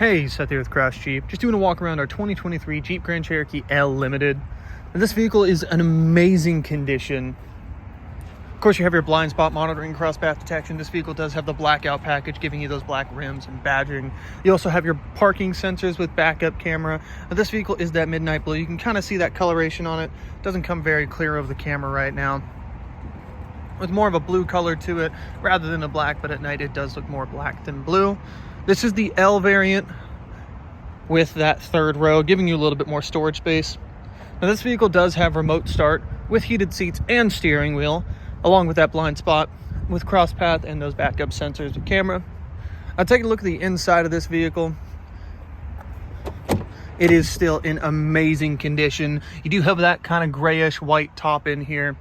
Hey, Seth here with Crash Jeep. Just doing a walk around our 2023 Jeep Grand Cherokee L Limited. And this vehicle is in amazing condition. Of course, you have your blind spot monitoring, cross path detection. This vehicle does have the blackout package, giving you those black rims and badging. You also have your parking sensors with backup camera. Now, this vehicle is that midnight blue. You can kind of see that coloration on it. Doesn't come very clear over the camera right now, with more of a blue color to it rather than a black, but at night it does look more black than blue. This is the L variant with that third row, giving you a little bit more storage space. Now, this vehicle does have remote start with heated seats and steering wheel, along with that blind spot with cross path and those backup sensors with camera. I'll take a look at the inside of this vehicle. It is still in amazing condition. You do have that kind of grayish white top in here.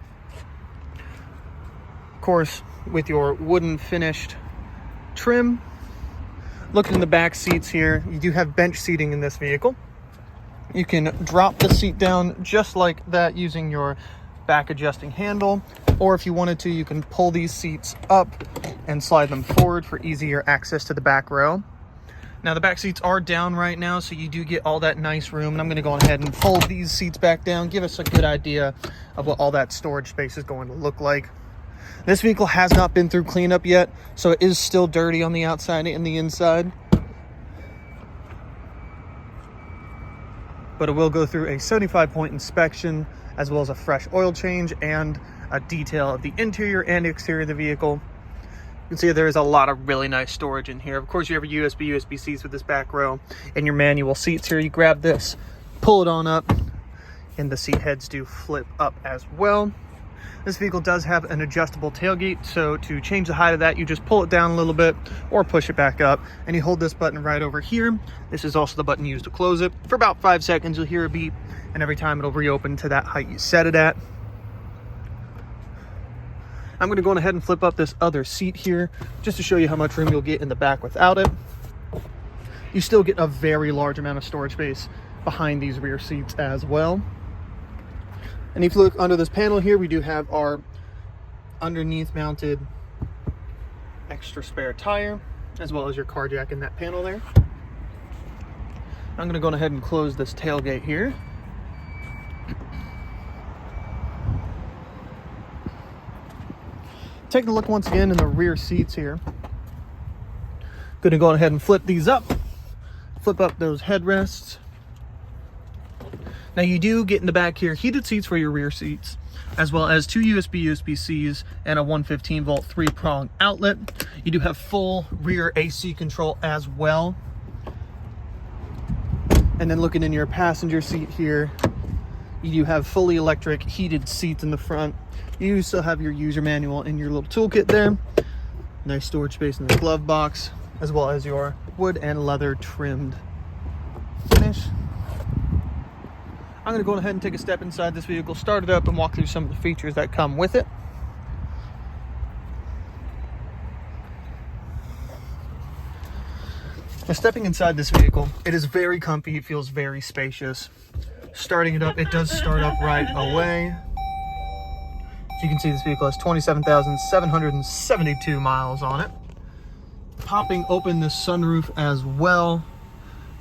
Of course, with your wooden finished trim. Looking in the back seats here, you do have bench seating in this vehicle. You can drop the seat down just like that using your back adjusting handle, or if you wanted to, you can pull these seats up and slide them forward for easier access to the back row. Now, the back seats are down right now, so you do get all that nice room, and I'm going to go ahead and fold these seats back down, give us a good idea of what all that storage space is going to look like. This vehicle has not been through cleanup yet, so it is still dirty on the outside and the inside. But it will go through a 75-point inspection, as well as a fresh oil change and a detail of the interior and exterior of the vehicle. You can see there is a lot of really nice storage in here. Of course, you have your USB-Cs with this back row and your manual seats here. You grab this, pull it on up, and the seat heads do flip up as well. This vehicle does have an adjustable tailgate, so to change the height of that, you just pull it down a little bit or push it back up, and you hold this button right over here. This is also the button used to close it. For about 5 seconds, you'll hear a beep, and every time it'll reopen to that height you set it at. I'm going to go ahead and flip up this other seat here, just to show you how much room you'll get in the back without it. You still get a very large amount of storage space behind these rear seats as well. And if you look under this panel here, we do have our underneath mounted extra spare tire, as well as your car jack in that panel there. I'm going to go ahead and close this tailgate here. Taking a look once again in the rear seats here. Going to go ahead and flip these up. Flip up those headrests. Now, you do get in the back here heated seats for your rear seats, as well as 2 USB-Cs and a 115-volt 3-prong outlet. You do have full rear AC control as well. And then looking in your passenger seat here, you do have fully electric heated seats in the front. You still have your user manual in your little toolkit there. Nice storage space in the glove box, as well as your wood and leather trimmed finish. I'm going to go ahead and take a step inside this vehicle, start it up, and walk through some of the features that come with it. Now, stepping inside this vehicle, it is very comfy. It feels very spacious. Starting it up, it does start up right away. As you can see, this vehicle has 27,772 miles on it. Popping open the sunroof as well,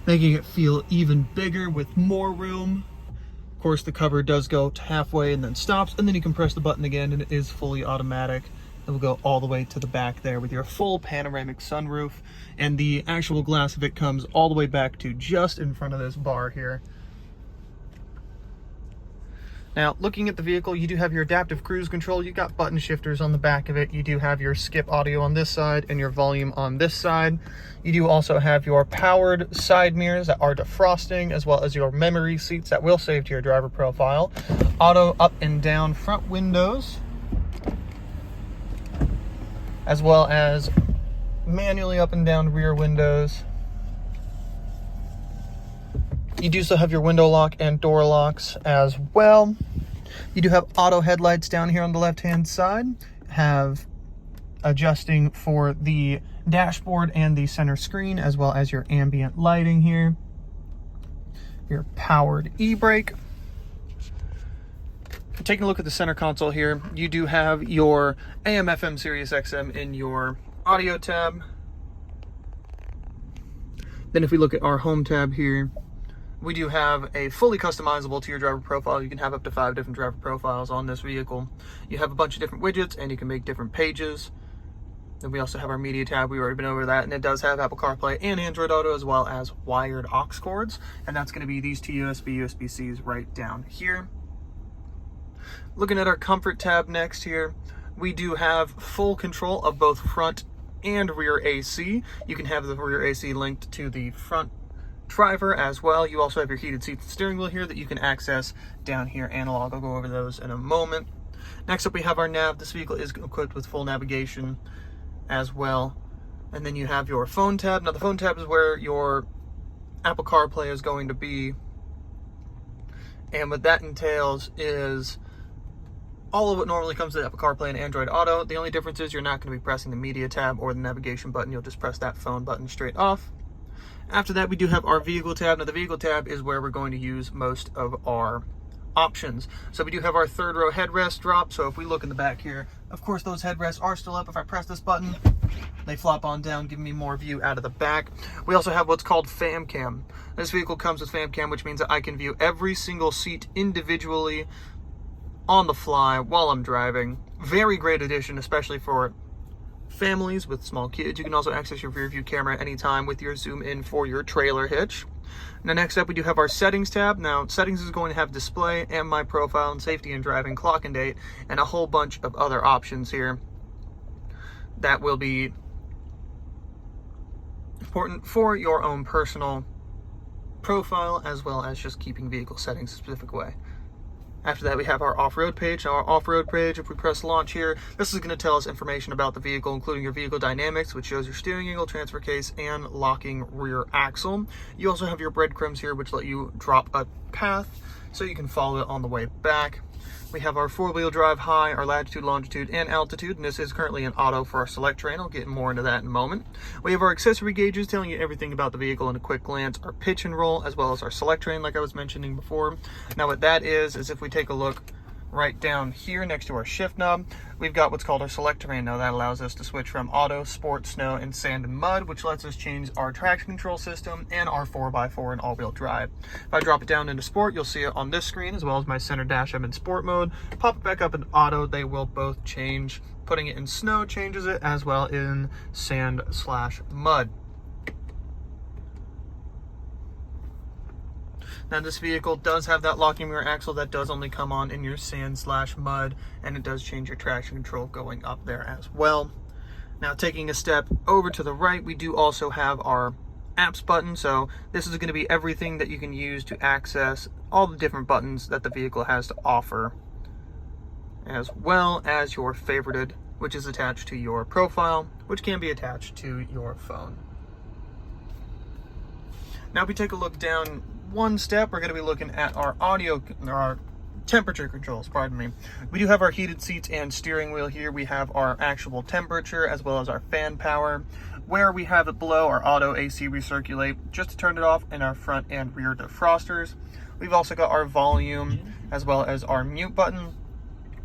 making it feel even bigger with more room. Of course, the cover does go to halfway and then stops, and then you can press the button again and it is fully automatic. It will go all the way to the back there with your full panoramic sunroof, and the actual glass of it comes all the way back to just in front of this bar here. Now, looking at the vehicle, you do have your adaptive cruise control. You've got button shifters on the back of it. You do have your skip audio on this side and your volume on this side. You do also have your powered side mirrors that are defrosting, as well as your memory seats that will save to your driver profile. Auto up and down front windows, as well as manually up and down rear windows. You do still have your window lock and door locks as well. You do have auto headlights down here on the left-hand side. Have adjusting for the dashboard and the center screen, as well as your ambient lighting here. Your powered e-brake. Taking a look at the center console here, you do have your AM/FM Sirius XM in your audio tab. Then if we look at our home tab here, we do have a fully customizable to your driver profile. You can have up to 5 different driver profiles on this vehicle. You have a bunch of different widgets and you can make different pages. Then we also have our media tab. We've already been over that, and it does have Apple CarPlay and Android Auto, as well as wired aux cords, and that's going to be these two USB-Cs right down here. Looking at our comfort tab next here, we do have full control of both front and rear AC. You can have the rear AC linked to the front driver as well. You also have your heated seats and steering wheel here that you can access down here analog. I'll go over those in a moment. Next up, we have our nav. This vehicle is equipped with full navigation as well. And then you have your phone tab. Now the phone tab is where your Apple CarPlay is going to be. And what that entails is all of what normally comes with Apple CarPlay and Android Auto. The only difference is you're not going to be pressing the media tab or the navigation button. You'll just press that phone button straight off. After that, we do have our vehicle tab. Now the vehicle tab is where we're going to use most of our options. So we do have our third row headrest drop. So if we look in the back here, of course those headrests are still up. If I press this button, they flop on down, giving me more view out of the back. We also have what's called Fam Cam. This vehicle comes with Fam Cam, which means that I can view every single seat individually on the fly while I'm driving. Very great addition, especially for families with small kids. You can also access your rear view camera at any time with your zoom in for your trailer hitch. Now next up, we do have our settings tab. Now settings is going to have display and my profile and safety and driving, clock and date, and a whole bunch of other options here that will be important for your own personal profile, as well as just keeping vehicle settings a specific way. After that, we have our off-road page. Now our off-road page, if we press launch here, this is going to tell us information about the vehicle, including your vehicle dynamics, which shows your steering angle, transfer case, and locking rear axle. You also have your breadcrumbs here, which let you drop a path so you can follow it on the way back. We have our four-wheel drive high, our latitude, longitude, and altitude, and this is currently an auto for our select terrain. I'll get more into that in a moment. We have our accessory gauges telling you everything about the vehicle in a quick glance, our pitch and roll, as well as our select terrain, like I was mentioning before. Now what that is if we take a look right down here next to our shift knob, we've got what's called our select terrain. Now that allows us to switch from auto, sport, snow, and sand and mud, which lets us change our traction control system and our 4x4 and all-wheel drive. If I drop it down into sport, you'll see it on this screen, as well as my center dash. I'm in sport mode. Pop it back up in auto, they will both change. Putting it in snow changes it, as well in sand/mud. Now this vehicle does have that locking rear axle that does only come on in your sand/mud, and it does change your traction control going up there as well. Now taking a step over to the right, we do also have our apps button. So this is going to be everything that you can use to access all the different buttons that the vehicle has to offer, as well as your favorited, which is attached to your profile, which can be attached to your phone. Now if we take a look down one step, we're going to be looking at our our temperature controls, pardon me. We do have our heated seats and steering wheel here. We have our actual temperature, as well as our fan power. Where we have it below, our auto AC recirculate, just to turn it off, and our front and rear defrosters. We've also got our volume, as well as our mute button,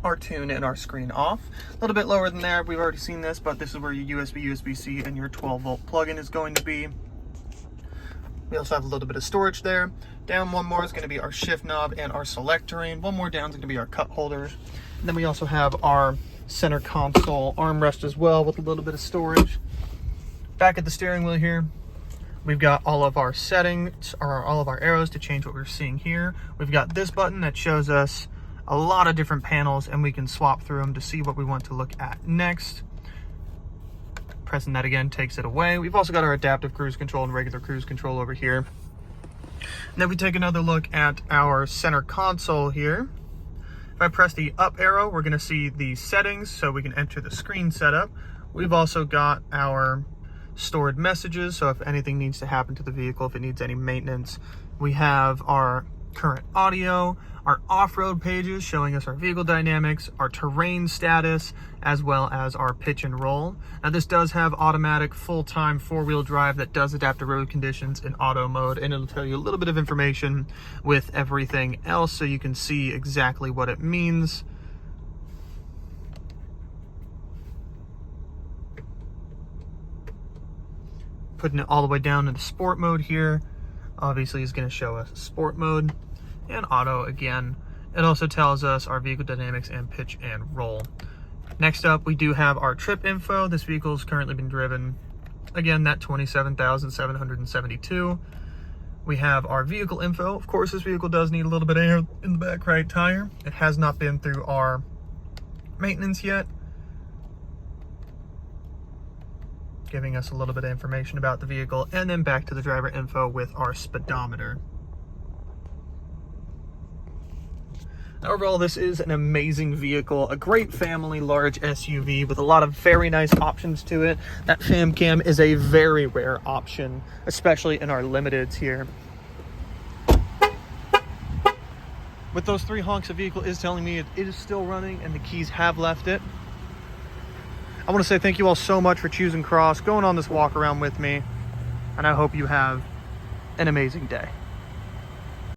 our tune, and our screen off. A little bit lower than there, we've already seen this, but this is where your USB-C and your 12-volt plug-in is going to be. We also have a little bit of storage there. Down one more is going to be our shift knob and our select terrain. One more down is going to be our cup holders. And then we also have our center console armrest as well, with a little bit of storage. Back at the steering wheel here, we've got all of our settings, or all of our arrows to change what we're seeing here. We've got this button that shows us a lot of different panels, and we can swap through them to see what we want to look at next. Pressing that again takes it away. We've also got our adaptive cruise control and regular cruise control over here. And then we take another look at our center console here. If I press the up arrow, we're going to see the settings, so we can enter the screen setup. We've also got our stored messages, so if anything needs to happen to the vehicle, if it needs any maintenance. We have our current audio, our off-road pages showing us our vehicle dynamics, our terrain status, as well as our pitch and roll. Now this does have automatic full-time four-wheel drive that does adapt to road conditions in auto mode, and it'll tell you a little bit of information with everything else so you can see exactly what it means. Putting it all the way down into sport mode here, obviously is going to show us sport mode, and auto again. It also tells us our vehicle dynamics and pitch and roll. Next up, we do have our trip info. This vehicle has currently been driven, again, that 27,772. We have our vehicle info. Of course, this vehicle does need a little bit of air in the back right tire. It has not been through our maintenance yet, giving us a little bit of information about the vehicle, and then back to the driver info with our speedometer. Overall, this is an amazing vehicle, a great family large SUV with a lot of very nice options to it. That fam cam is a very rare option, especially in our limiteds here. With those 3 honks, the vehicle is telling me it is still running and the keys have left it. I want to say thank you all so much for choosing Cross, going on this walk around with me, and I hope you have an amazing day.